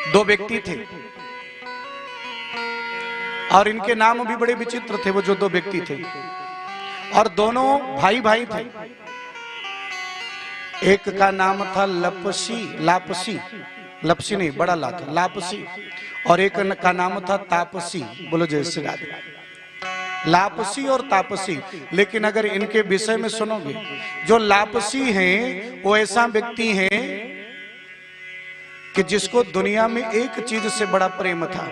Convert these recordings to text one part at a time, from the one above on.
दो व्यक्ति थे और इनके नाम भी बड़े विचित्र थे। वो जो दो व्यक्ति थे और दोनों भाई भाई थे। एक का नाम था लापसी, लपसी नहीं, बड़ा ला था, लापसी। और एक का नाम था तापसी। बोलो जय श्री राधे। लापसी और तापसी। लेकिन अगर इनके विषय में सुनोगे, जो लापसी हैं वो ऐसा व्यक्ति है कि जिसको दुनिया में एक चीज से बड़ा प्रेम था।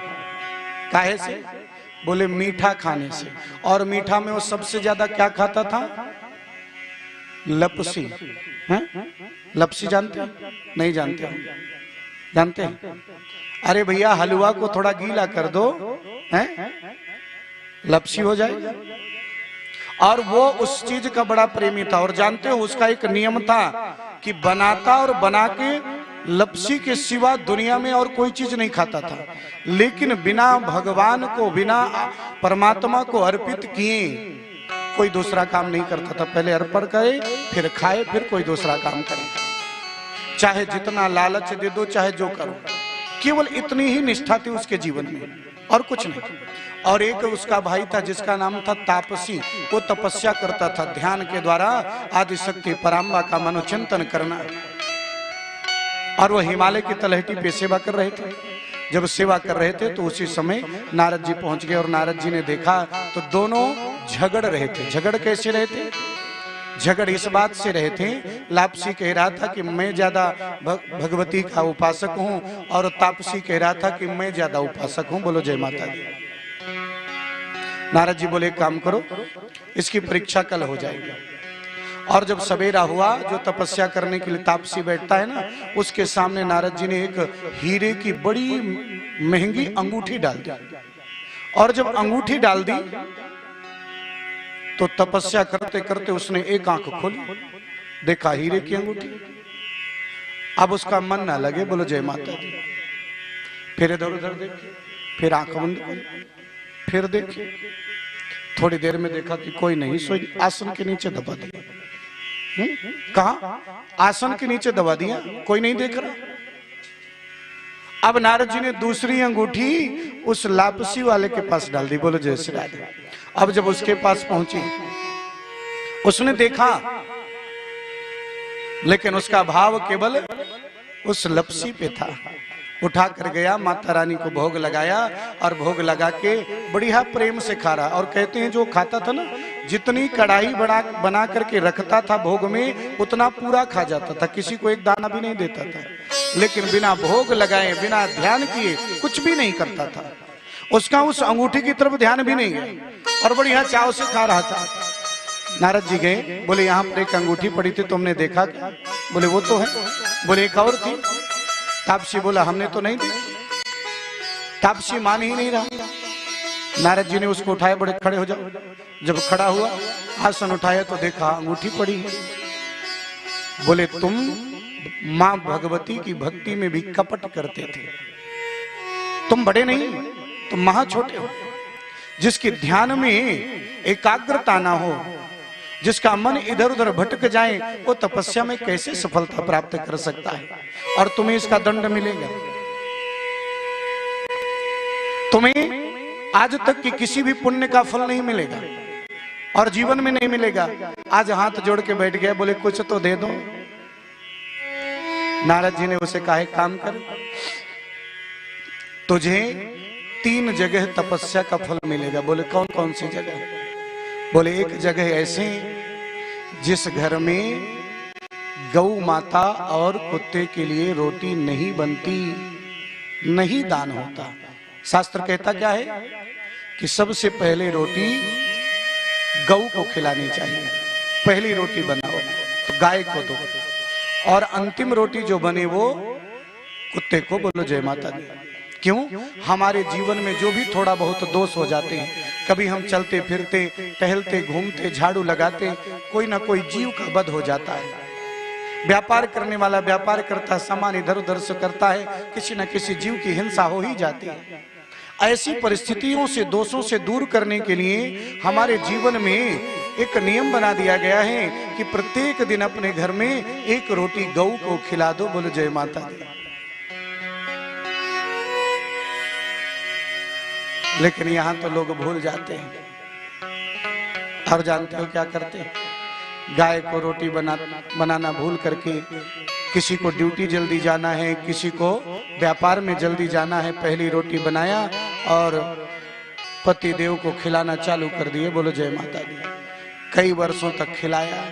काहे से? बोले मीठा खाने से। और मीठा में वो सबसे ज्यादा क्या खाता था? लपसी। हैं? लपसी जानते हैं? नहीं जानते हो? जानते हैं? अरे भैया हलवा को थोड़ा गीला कर दो, हैं? लपसी हो जाएगा। और वो उस चीज का बड़ा प्रेमी था। और जानते हो उसका एक नियम था कि बनाता और बना के लपसी के सिवा दुनिया में और कोई चीज नहीं खाता था। लेकिन बिना भगवान को, बिना परमात्मा को अर्पित किए कोई दूसरा काम नहीं करता था। पहले अर्पण करे, फिर खाए, फिर कोई दूसरा काम करे। चाहे जितना लालच दे दो, चाहे जो करो, केवल इतनी ही निष्ठा थी उसके जीवन में और कुछ नहीं। और एक उसका भाई था जिसका नाम था तापसी। वो तपस्या करता था, ध्यान के द्वारा आदिशक्ति पराम्बा का मनोचिंतन करना। और वो हिमालय की तलहटी पे सेवा कर रहे थे। जब सेवा कर रहे थे तो उसी समय नारद जी पहुंच गए। और नारद जी ने देखा तो दोनों झगड़ रहे थे। झगड़ कैसे रहे थे? झगड़ इस बात से रहे थे, लापसी कह रहा था कि मैं ज्यादा भगवती का उपासक हूं और तापसी कह रहा था कि मैं ज्यादा उपासक हूं। बोलो जय माता दी। नारद जी बोले काम करो, इसकी परीक्षा कल हो जाएगी। और जब सवेरा हुआ, जो तपस्या करने के लिए तापसी बैठता है ना, उसके सामने नारद जी ने एक हीरे की बड़ी महंगी अंगूठी डाल दी। और जब अंगूठी डाल दी तो तपस्या करते करते उसने एक आंख खोली, देखा हीरे की अंगूठी। अब उसका मन ना लगे, बोलो जय माता दी। फिर इधर उधर देखे, फिर आंख बंद कर, फिर देखे। थोड़ी देर में देखा कि कोई नहीं, सोई आसन के नीचे दबा दिया। कहा? आसन के नीचे दबा दिया, कोई नहीं देख रहा। अब नारद जी ने दूसरी अंगूठी उस लापसी वाले के पास डाल दी। बोलो जय श्री राधे। अब जब उसके पास पहुंची, उसने देखा, लेकिन उसका भाव केवल उस लपसी पे था। उठा कर गया, माता रानी को भोग लगाया और भोग लगा के बढ़िया प्रेम से खा रहा। और कहते हैं जो खाता था ना, जितनी कढ़ाई बना करके रखता था भोग में, उतना पूरा खा जाता था, किसी को एक दाना भी नहीं देता था। लेकिन बिना भोग लगाए, बिना ध्यान किए कुछ भी नहीं करता था। उसका उस अंगूठी की तरफ ध्यान भी नहीं गया और बढ़िया चाव से खा रहा था। नारद जी गए, बोले यहाँ पर एक अंगूठी पड़ी थी, तुमने देखा क्या? बोले वो तो है। बोले एक और थी। तापसी बोला हमने तो नहीं देखी। तापसी मान ही नहीं रहा। नारद जी ने उसको उठाया, बड़े खड़े हो जाओ। जब खड़ा हुआ, आसन उठाया तो देखा अंगूठी पड़ी है। बोले तुम मां भगवती की भक्ति में भी कपट करते थे, तुम बड़े नहीं, तुम महा छोटे हो। जिसके ध्यान में एकाग्रता ना हो, जिसका मन इधर उधर भटक जाए, वो तपस्या में कैसे सफलता प्राप्त कर सकता है? और तुम्हें इसका दंड मिलेगा। तुम्हें आज तक की किसी भी पुण्य का फल नहीं मिलेगा और जीवन में नहीं मिलेगा। आज हाथ जोड़ के बैठ गया, बोले कुछ तो दे दो। नारद जी ने उसे कहा काम कर, तुझे 3 जगह तपस्या का फल मिलेगा। बोले कौन कौन सी जगह? बोले एक जगह ऐसे जिस घर में गौ माता और कुत्ते के लिए रोटी नहीं बनती, नहीं दान होता। शास्त्र कहता क्या है कि सबसे पहले रोटी गौ को खिलानी चाहिए। पहली रोटी बनाओ तो गाय को दो और अंतिम रोटी जो बने वो कुत्ते को। बोलो जय माता दी। क्यों? हमारे जीवन में जो भी थोड़ा बहुत दोष हो जाते हैं, कभी हम चलते फिरते, टहलते, घूमते, झाड़ू लगाते, कोई ना कोई जीव का वध हो जाता है। व्यापार करने वाला व्यापार करता है, सामान इधर उधर से करता है, किसी न किसी जीव की हिंसा हो ही जाती है। ऐसी परिस्थितियों से, दोषों से दूर करने के लिए हमारे जीवन में एक नियम बना दिया गया है कि प्रत्येक दिन अपने घर में एक रोटी गौ को खिला दो। बोलो जय माता दी। लेकिन यहाँ तो लोग भूल जाते हैं। और जानते हो क्या करते हैं? गाय को रोटी बनाना भूल करके, किसी को ड्यूटी जल्दी जाना है, किसी को व्यापार में जल्दी जाना है, पहली रोटी बनाया और पति देव को खिलाना चालू कर दिए। बोलो जय माता दी। कई वर्षों तक खिलाया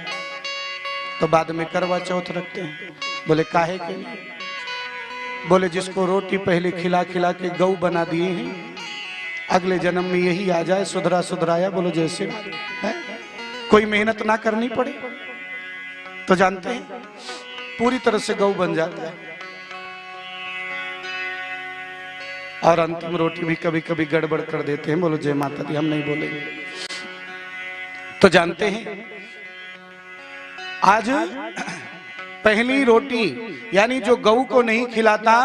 तो बाद में करवा चौथ रखते हैं। बोले काहे के लिए? बोले जिसको रोटी पहले खिला खिला के गऊ बना दिए हैं, अगले जन्म में यही आ जाए सुधरा सुधराया। बोलो जैसे कोई मेहनत ना करनी पड़े तो जानते हैं पूरी तरह से गऊ बन जाता है। और अंतिम रोटी भी कभी कभी गड़बड़ कर देते हैं। बोलो जय माता दी। हम नहीं बोलेंगे। तो जानते हैं आज पहली रोटी यानी जो गऊ को नहीं खिलाता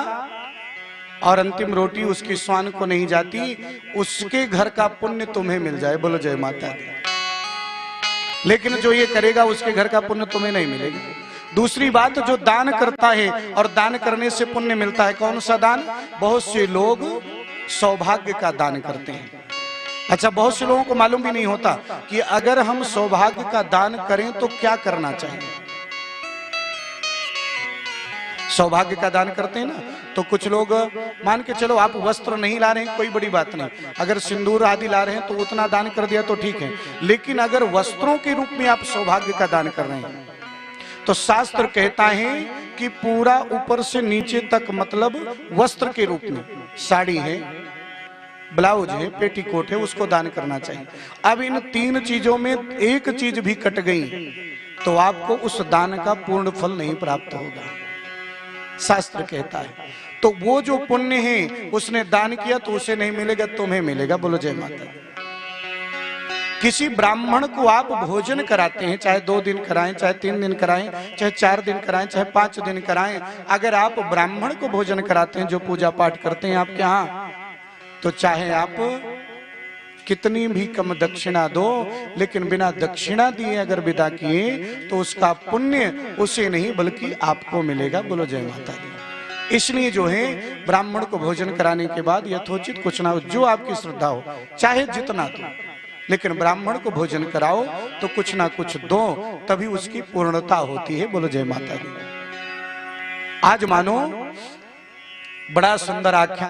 और अंतिम रोटी उसकी स्वान को नहीं जाती, उसके घर का पुण्य तुम्हें मिल जाए। बोलो जय माता दी। लेकिन जो ये करेगा उसके घर का पुण्य तुम्हें नहीं मिलेगा। दूसरी बात, जो दान करता है और दान करने से पुण्य मिलता है, कौन सा दान? बहुत से लोग सौभाग्य का दान करते हैं। अच्छा, बहुत से लोगों को मालूम भी नहीं होता कि अगर हम सौभाग्य का दान करें तो क्या करना चाहिए। सौभाग्य का दान करते हैं ना, तो कुछ लोग मान के चलो आप वस्त्र नहीं ला रहे हैं, कोई बड़ी बात नहीं। अगर सिंदूर आदि ला रहे हैं तो उतना दान कर दिया तो ठीक है। लेकिन अगर वस्त्रों के रूप में आप सौभाग्य का दान कर रहे हैं तो शास्त्र कहता है कि पूरा ऊपर से नीचे तक, मतलब वस्त्र के रूप में, साड़ी है, ब्लाउज है, पेटीकोट है, उसको दान करना चाहिए। अब इन तीन चीजों में एक चीज भी कट गई तो आपको उस दान का पूर्ण फल नहीं प्राप्त होगा, शास्त्र कहता है। तो वो जो पुण्य है उसने दान किया तो उसे नहीं मिलेगा, तुम्हें मिलेगा। बोलो जय माता। किसी ब्राह्मण को आप भोजन कराते हैं, चाहे 2 दिन कराएं, चाहे 3 दिन कराएं, चाहे 4 दिन कराएं, चाहे 5 दिन कराएं, अगर आप ब्राह्मण को भोजन कराते हैं जो पूजा पाठ करते हैं आपके यहाँ, तो चाहे आप कितनी भी कम दक्षिणा दो, लेकिन बिना दक्षिणा दिए अगर विदा किए तो उसका पुण्य उसे नहीं बल्कि आपको मिलेगा। बोलो जय माता दी। इसलिए जो है ब्राह्मण को भोजन कराने के बाद यथोचित कुछ ना हो, जो आपकी श्रद्धा हो, चाहे जितना दो, लेकिन ब्राह्मण को भोजन कराओ तो कुछ ना कुछ दो, तभी उसकी पूर्णता होती है। बोलो जय माता दी। आज मानो बड़ा सुंदर आख्यान